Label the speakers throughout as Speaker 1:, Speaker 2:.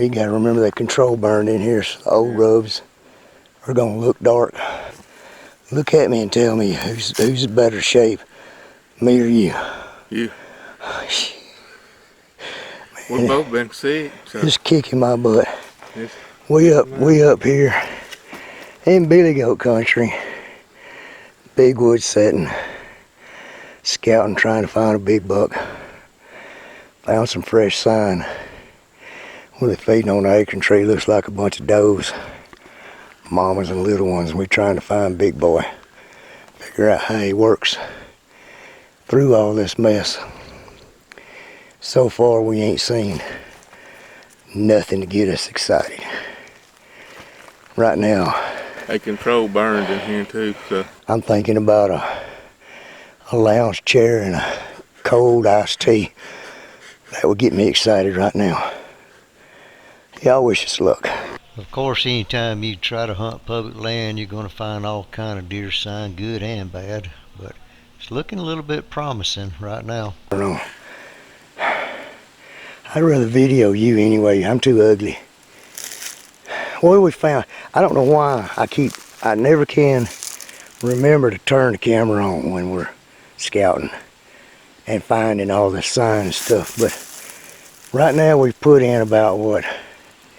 Speaker 1: We gotta remember that control burn in here, so the old rubs are gonna look dark. Look at me and tell me who's in better shape, me or you?
Speaker 2: You. We've both been sick. So.
Speaker 1: Just kicking my butt.
Speaker 2: Yes.
Speaker 1: We up here in Billy Goat country, big wood setting, scouting, trying to find a big buck. Found some fresh sign. Where they're feeding on the acorn tree, looks like a bunch of does, mamas and little ones. We're trying to find big boy, figure out how he works through all this mess. So far we ain't seen nothing to get us excited. Right now,
Speaker 2: a control burned in here too, so
Speaker 1: I'm thinking about a lounge chair and a cold iced tea. That would get me excited right now. Y'all wish us luck.
Speaker 3: Of course, anytime you try to hunt public land, you're going to find all kind of deer sign, good and bad. But it's looking a little bit promising right now.
Speaker 1: I don't know. I'd rather video you anyway. I'm too ugly. What we found, I don't know why I never can remember to turn the camera on when we're scouting and finding all the sign and stuff. But right now we've put in about what?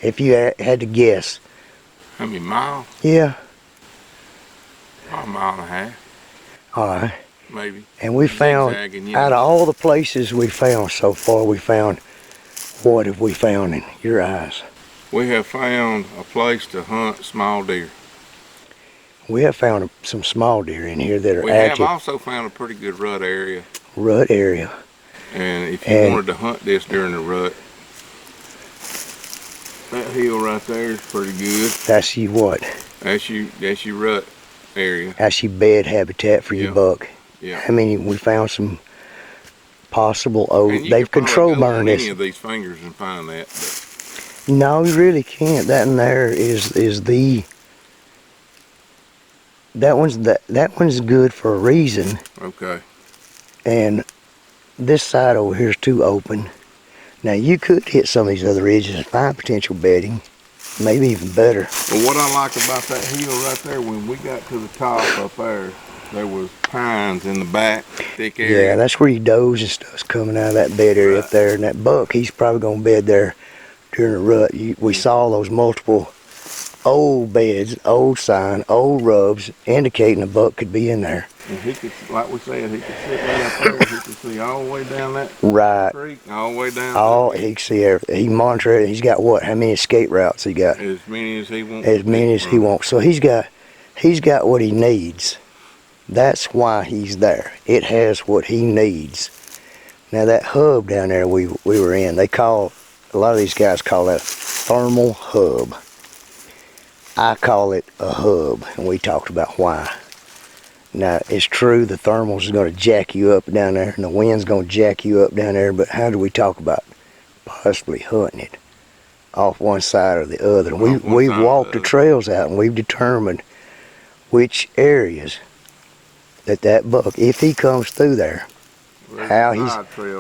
Speaker 1: If you had to guess.
Speaker 2: How many miles?
Speaker 1: Yeah.
Speaker 2: About a mile and a half.
Speaker 1: Alright.
Speaker 2: Maybe.
Speaker 1: And we found, out of all the places we found so far, we found, what have we found in your eyes?
Speaker 2: We have found a place to hunt small deer.
Speaker 1: We have found some small deer in here that are active.
Speaker 2: We have also found a pretty good rut area.
Speaker 1: Rut area.
Speaker 2: And if you wanted to hunt this during the rut, that hill right there is pretty good.
Speaker 1: That's you what?
Speaker 2: That's your rut area.
Speaker 1: That's your bed habitat for your buck.
Speaker 2: Yeah.
Speaker 1: I mean, we found some possible they've control burned this.
Speaker 2: Any of these fingers and find that. But.
Speaker 1: No, you really can't. That in there is the. That one's good for a reason.
Speaker 2: Okay.
Speaker 1: And this side over here is too open. Now you could hit some of these other ridges and find potential bedding, maybe even better.
Speaker 2: Well, what I like about that hill right there, when we got to the top up there was pines in the back, thick area.
Speaker 1: Yeah, that's where your does and stuff's coming out of that bed area up there. And that buck, he's probably gonna bed there during the rut. We saw those multiple old beds, old sign, old rubs, indicating a buck could be in there.
Speaker 2: And he could, like we said, he could sit right up there. He could see all the way down that creek, all the way down.
Speaker 1: He can see everything. He can monitor it. He's got what? How many escape routes he got?
Speaker 2: As many as he wants.
Speaker 1: As many as he wants. So he's got what he needs. That's why he's there. It has what he needs. Now that hub down there we were in, a lot of these guys call that a thermal hub. I call it a hub, and we talked about why. Now, it's true the thermals is going to jack you up down there, and the wind's going to jack you up down there, but how do we talk about possibly hunting it off one side or the other? We've walked the trails out, and we've determined which areas that buck, if he comes through there, how he's,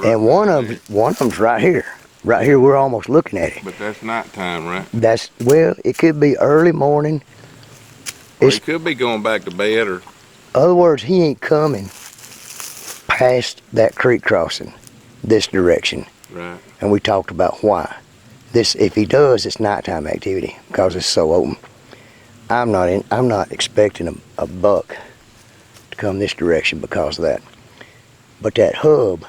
Speaker 1: and one of them's right here. Right here, we're almost looking at it.
Speaker 2: But that's nighttime, right?
Speaker 1: Well, it could be early morning.
Speaker 2: Or he could be going back to bed, or.
Speaker 1: Other words, he ain't coming past that creek crossing this direction.
Speaker 2: Right.
Speaker 1: And we talked about why. If he does, it's nighttime activity because it's so open. I'm not expecting a buck to come this direction because of that. But that hub,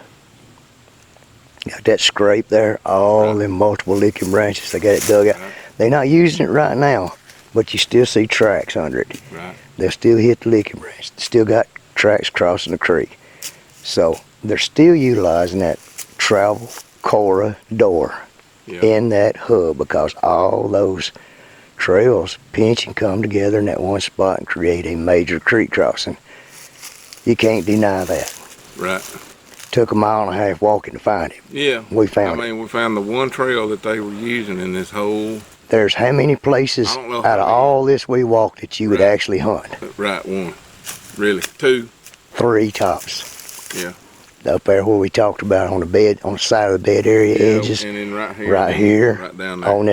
Speaker 1: got that scrape there, all them multiple licking branches, they got it dug out.
Speaker 2: Right.
Speaker 1: They're not using it right now, but you still see tracks under it.
Speaker 2: Right.
Speaker 1: They'll still hit the licking branch. Still got tracks crossing the creek. So they're still utilizing that travel corridor in that hub because all those trails pinch and come together in that one spot and create a major creek crossing. You can't deny that.
Speaker 2: Right.
Speaker 1: Took a mile and a half walking to find it.
Speaker 2: Yeah.
Speaker 1: We found it.
Speaker 2: I mean, we found the one trail that they were using in this whole.
Speaker 1: There's how many places out of all this we walked that you would actually hunt?
Speaker 2: Right, one. Really? Two?
Speaker 1: Three tops.
Speaker 2: Yeah.
Speaker 1: up there where we talked about on the bed, on the side of the bed area edges.
Speaker 2: And then right here.
Speaker 1: Right here,
Speaker 2: Right down there.
Speaker 1: on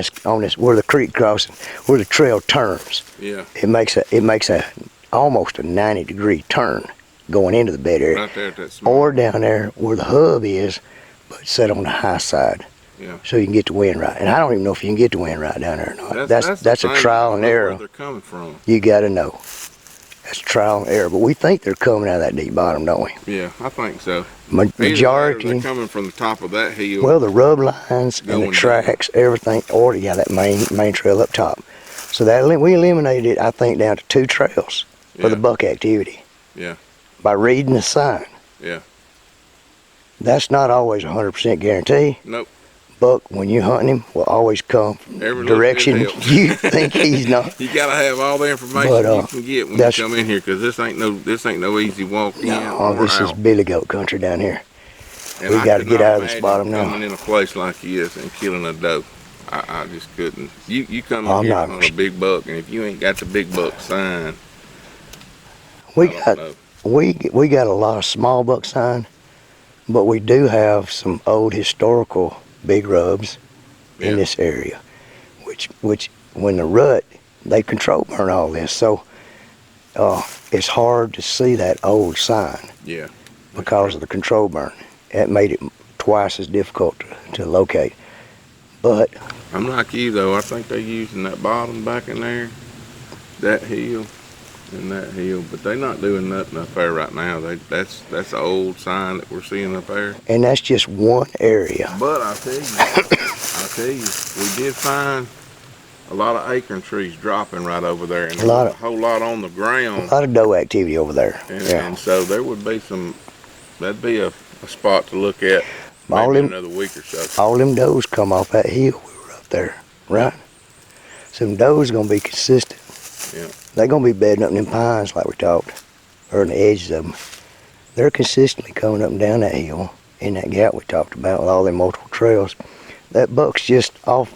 Speaker 1: this, where the creek crossing, where the trail turns.
Speaker 2: Yeah.
Speaker 1: It makes a almost a 90-degree turn going into the bed area.
Speaker 2: Right there at that small.
Speaker 1: Or down there where the hub is, but set on the high side.
Speaker 2: Yeah.
Speaker 1: So you can get the wind right. And I don't even know if you can get the wind right down there or not. That's a trial and error.
Speaker 2: Where they're coming from.
Speaker 1: You got to know. That's trial and error. But we think they're coming out of that deep bottom, don't we?
Speaker 2: Yeah, I think so.
Speaker 1: Majority.
Speaker 2: They're coming from the top of that hill.
Speaker 1: Well, the rub lines and the
Speaker 2: Going
Speaker 1: tracks, everything, or yeah, that main trail up top. So that we eliminated, I think, down to 2 trails for the buck activity.
Speaker 2: Yeah.
Speaker 1: By reading the sign.
Speaker 2: Yeah.
Speaker 1: That's not always a 100% guarantee.
Speaker 2: Nope.
Speaker 1: Buck, when you hunting him, will always come from the direction you think he's not.
Speaker 2: You gotta have all the information you can get when you come in here, because this ain't no easy walk in.
Speaker 1: No, this is billy goat country down here.
Speaker 2: And
Speaker 1: we got to get out of this
Speaker 2: imagine
Speaker 1: bottom now.
Speaker 2: Coming in a place like this and killing a doe, I just couldn't. You come in here on a big buck, and if you ain't got the big buck sign,
Speaker 1: we got a lot of small buck sign, but we do have some old historical big rubs in this area, which when the rut, they control burn all this, so it's hard to see that old sign.
Speaker 2: Yeah.
Speaker 1: Because of the control burn. It made it twice as difficult to locate. But
Speaker 2: I'm like you though. I think they're using that bottom back in there, that hill, and that hill, but they're not doing nothing up there right now. That's the old sign that we're seeing up there.
Speaker 1: And that's just one area.
Speaker 2: But I tell you, we did find a lot of acorn trees dropping right over there, and a whole lot on the ground.
Speaker 1: A lot of doe activity over there.
Speaker 2: And so there would be that'd be a spot to look at maybe another week or so.
Speaker 1: All them does come off that hill we were up there, right? Some does gonna be consistent.
Speaker 2: Yeah.
Speaker 1: They're gonna be bedding up in them pines like we talked, or on the edges of them. They're consistently coming up and down that hill in that gap we talked about with all them multiple trails. That buck's just off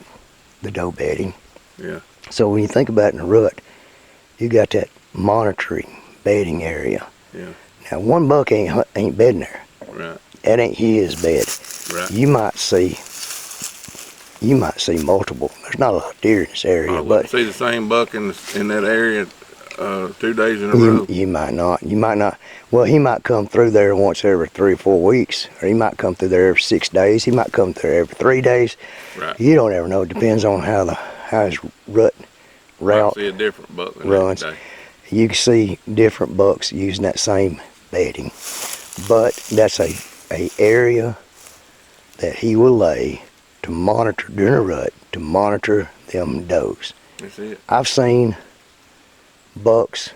Speaker 1: the doe bedding.
Speaker 2: Yeah.
Speaker 1: So when you think about it in a rut, you got that monitoring bedding area.
Speaker 2: Yeah.
Speaker 1: Now one buck ain't bedding there.
Speaker 2: Right.
Speaker 1: That ain't his bed.
Speaker 2: Right.
Speaker 1: You might see multiple. There's not a lot of deer in this area, but
Speaker 2: see the same buck in that area 2 days in a row.
Speaker 1: You might not. You might not. Well, he might come through there once every 3 or 4 weeks, or he might come through there every 6 days. He might come through every 3 days.
Speaker 2: Right.
Speaker 1: You don't ever know. It depends on how his rut route
Speaker 2: see a different buck the
Speaker 1: runs.
Speaker 2: next day.
Speaker 1: You can see different bucks using that same bedding, but that's a area that he will lay to monitor during a rut, to monitor them does.
Speaker 2: That's it.
Speaker 1: I've seen bucks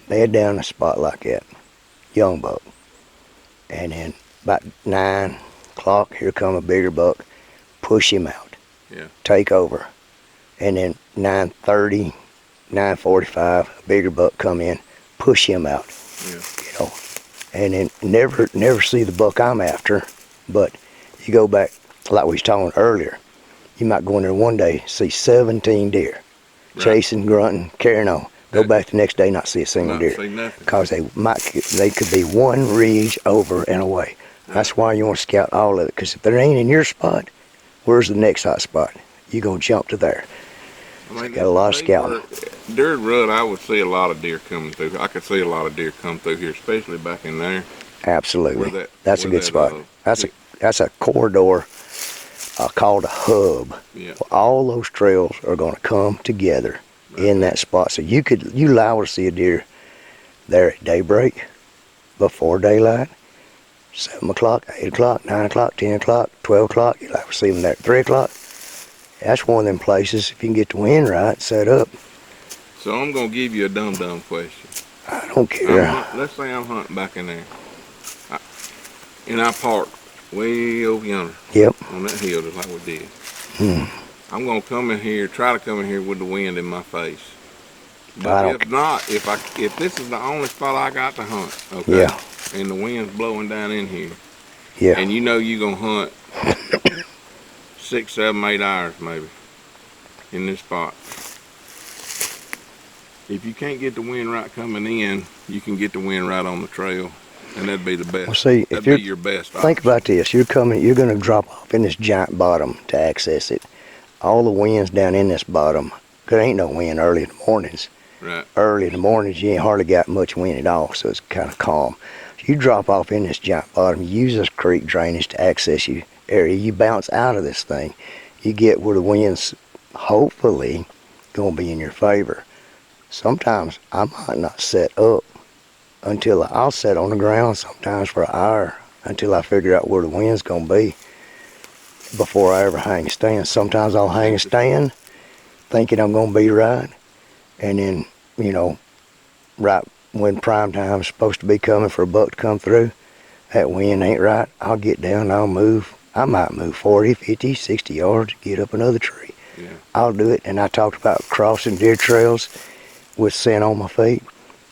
Speaker 1: bed down a spot like that, young buck, and then about 9 o'clock, here come a bigger buck, push him out, take over, and then 9:30, 9:45, a bigger buck come in, push him out, and then never see the buck I'm after. But you go back, like we was talking earlier, you might go in there one day, see 17 deer, chasing, grunting, carrying on. Go back the next day, not see a single deer, because they could be one ridge over and away. That's why you want to scout all of it, because if there ain't in your spot, where's the next hot spot? You gonna jump to there. Got a lot of scouting.
Speaker 2: During rut, I would see a lot of deer coming through. I could see a lot of deer come through here, especially back in there.
Speaker 1: Absolutely, that's a good spot. That's a corridor called a hub.
Speaker 2: Yeah.
Speaker 1: All those trails are going to come together in that spot. So you liable to see a deer there at daybreak, before daylight, 7 o'clock, 8 o'clock, 9 o'clock, 10 o'clock, 12 o'clock. You liable to see them there at 3 o'clock. That's one of them places, if you can get the wind right, set up.
Speaker 2: So I'm going to give you a dumb question.
Speaker 1: I don't care.
Speaker 2: Let's say I'm hunting back in there, and I park way over yonder.
Speaker 1: Yep.
Speaker 2: On that hill, just like we did. I'm going to come in here, try to come in here with the wind in my face. But if not, if this is the only spot I got to hunt, okay, and the wind's blowing down in here, and you know you're going to hunt 6, 7, 8 hours maybe in this spot. If you can't get the wind right coming in, you can get the wind right on the trail. And that'd be the best.
Speaker 1: Well, see, if
Speaker 2: that'd
Speaker 1: you're,
Speaker 2: be your best
Speaker 1: think
Speaker 2: option.
Speaker 1: about this. You're going to drop off in this giant bottom to access it. All the wind's down in this bottom. There ain't no wind early in the mornings.
Speaker 2: Right.
Speaker 1: Early in the mornings, you ain't hardly got much wind at all, so it's kind of calm. You drop off in this giant bottom, you use this creek drainage to access your area. You bounce out of this thing. You get where the wind's hopefully going to be in your favor. Sometimes I might not set up until I'll set on the ground sometimes for an hour until I figure out where the wind's going to be before I ever hang a stand. Sometimes I'll hang a stand thinking I'm going to be right, and then, you know, right when prime time's supposed to be coming for a buck to come through, that wind ain't right. I'll get down, I'll move. I might move 40, 50, 60 yards, get up another tree.
Speaker 2: Yeah.
Speaker 1: I'll do it. And I talked about crossing deer trails with sand on my feet,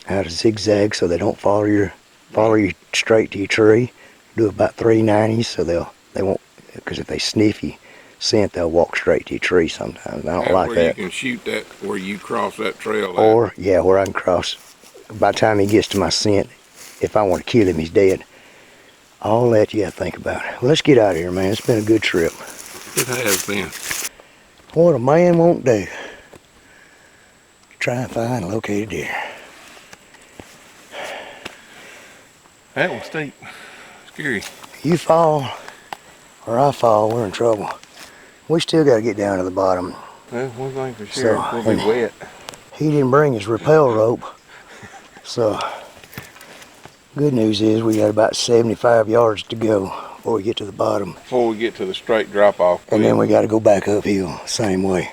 Speaker 1: how to zigzag so they don't follow you straight to your tree. Do about 390s so they won't, because if they sniff you scent, they'll walk straight to your tree sometimes. I don't like
Speaker 2: where
Speaker 1: that.
Speaker 2: you can shoot that, where you cross that trail at.
Speaker 1: Or, yeah, where I can cross. By the time he gets to my scent, if I want to kill him, he's dead. All that you have to think about. Well, let's get out of here, man. It's been a good trip.
Speaker 2: It has been.
Speaker 1: What a man won't do. Try and find and locate a deer.
Speaker 2: That was steep. Scary.
Speaker 1: You fall, or I fall, we're in trouble. We still got to get down to the bottom.
Speaker 2: Well, one thing for sure,
Speaker 1: So,
Speaker 2: we'll be wet.
Speaker 1: He didn't bring his rappel rope, so good news is we got about 75 yards to go before we get to the bottom.
Speaker 2: Before we get to the straight drop off.
Speaker 1: And then we got to go back uphill, same way.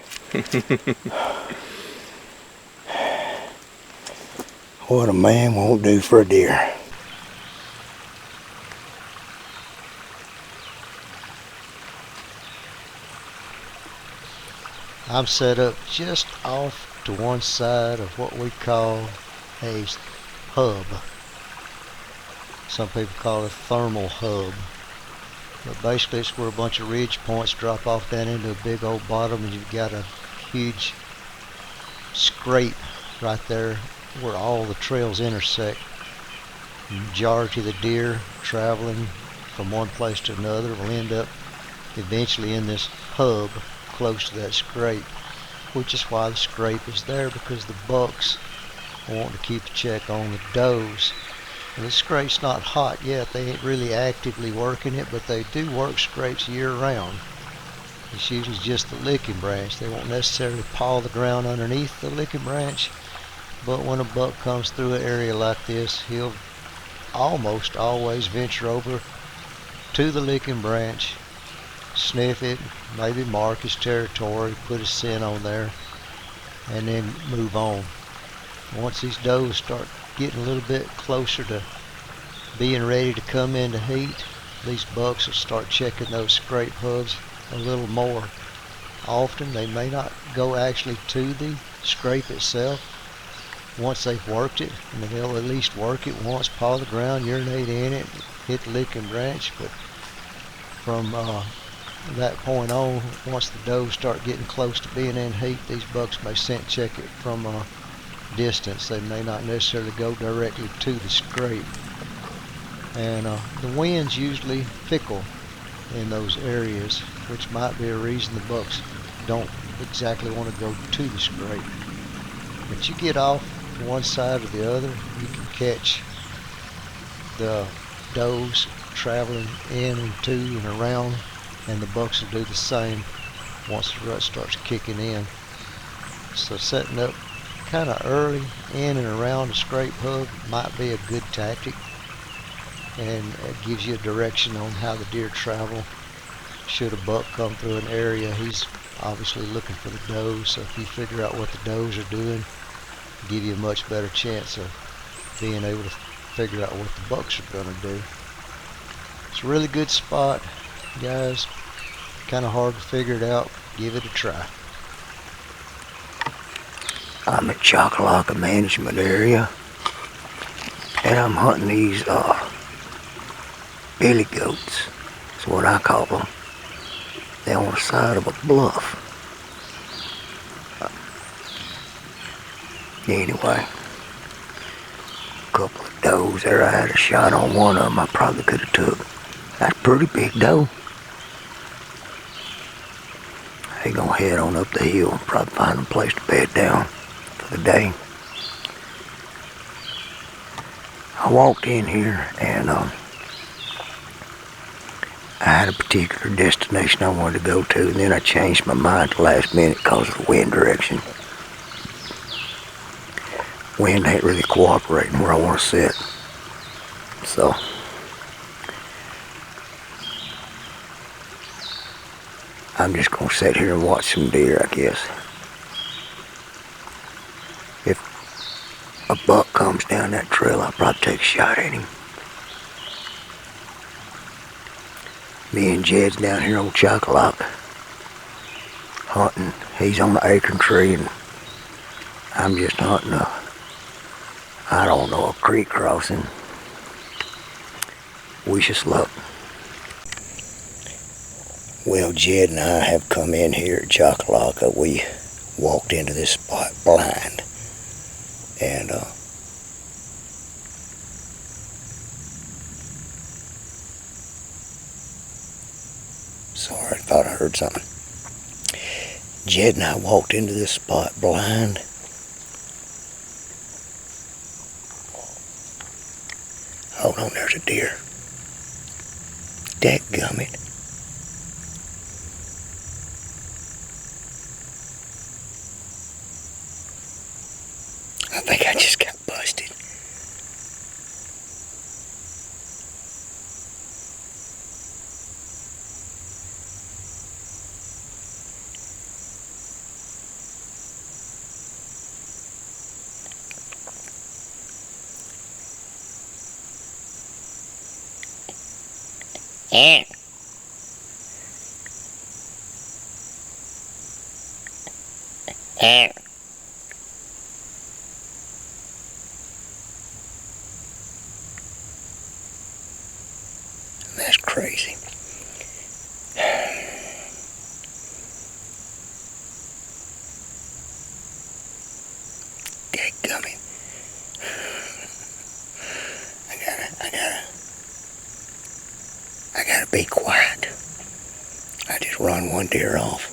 Speaker 1: What a man won't do for a deer.
Speaker 3: I'm set up just off to one side of what we call a hub. Some people call it a thermal hub. But basically it's where a bunch of ridge points drop off down into a big old bottom, and you've got a huge scrape right there where all the trails intersect. The majority of the deer traveling from one place to another will end up eventually in this hub close to that scrape, which is why the scrape is there, because the bucks want to keep a check on the does. And the scrape's not hot yet. They ain't really actively working it, but they do work scrapes year round. It's usually just the licking branch. They won't necessarily paw the ground underneath the licking branch, but when a buck comes through an area like this, he'll almost always venture over to the licking branch, sniff it, maybe mark his territory, put his scent on there, and then move on. Once these does start getting a little bit closer to being ready to come into heat, these bucks will start checking those scrape hubs a little more often. They may not go actually to the scrape itself once they've worked it, and they'll at least work it once, paw the ground, urinate in it, hit the licking branch. But from that point on, once the does start getting close to being in heat, these bucks may scent check it from a distance. They may not necessarily go directly to the scrape. And the wind's usually fickle in those areas, which might be a reason the bucks don't exactly want to go to the scrape. But you get off to one side or the other, you can catch the does traveling in and to and around, and the bucks will do the same once the rut starts kicking in. So setting up kind of early in and around the scrape hub might be a good tactic, and it gives you a direction on how the deer travel. Should a buck come through an area, he's obviously looking for the does, so if you figure out what the does are doing, give you a much better chance of being able to figure out what the bucks are going to do. It's a really good spot, guys. Kind of hard to figure it out. Give it a try.
Speaker 1: I'm at Choccolocco management area, and I'm hunting these billy goats. That's what I call them. They're on the side of a bluff. Anyway, couple of does there. I had a shot on one of them I probably could have took. That's a pretty big doe. He gonna head on up the hill and probably find a place to bed down for the day. I walked in here and I had a particular destination I wanted to go to, and then I changed my mind at the last minute because of the wind direction. Wind ain't really cooperating where I want to sit. So I'm just gonna sit here and watch some deer, I guess. If a buck comes down that trail, I'll probably take a shot at him. Me and Jed's down here on Choccolocco hunting. He's on the acorn tree and I'm just hunting I don't know, a creek crossing. Wish us luck. Well, Jed and I have come in here at Choccolocco. We walked into this spot blind. And sorry, I thought I heard something. Jed and I walked into this spot blind. Hold on, there's a deer. Dadgummit. I think I just got busted. Eh. Eh. That's crazy. Dadgummit. I gotta be quiet. I just run one deer off.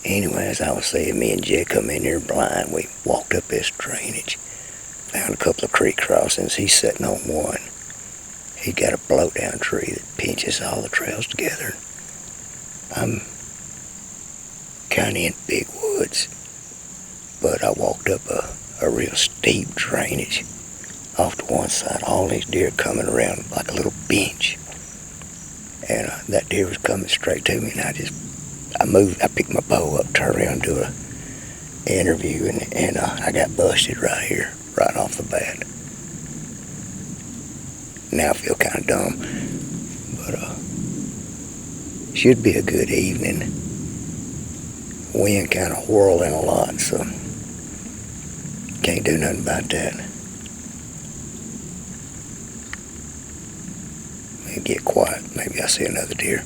Speaker 1: Anyway, as I was saying, me and Jed come in here blind. We walked up this drainage, found a couple of creek crossings. He's sitting on one. He's got a blowdown tree that pinches all the trails together. I'm kind of in big woods, but I walked up a real steep drainage. Off to one side, all these deer coming around like a little bench. And that deer was coming straight to me, and I moved, I picked my bow up, turned around, do an interview, and I got busted right here, right off the bat. Now I feel kind of dumb, but should be a good evening. Wind kind of whirling a lot, so can't do nothing about that. Get quiet. Maybe I see another deer.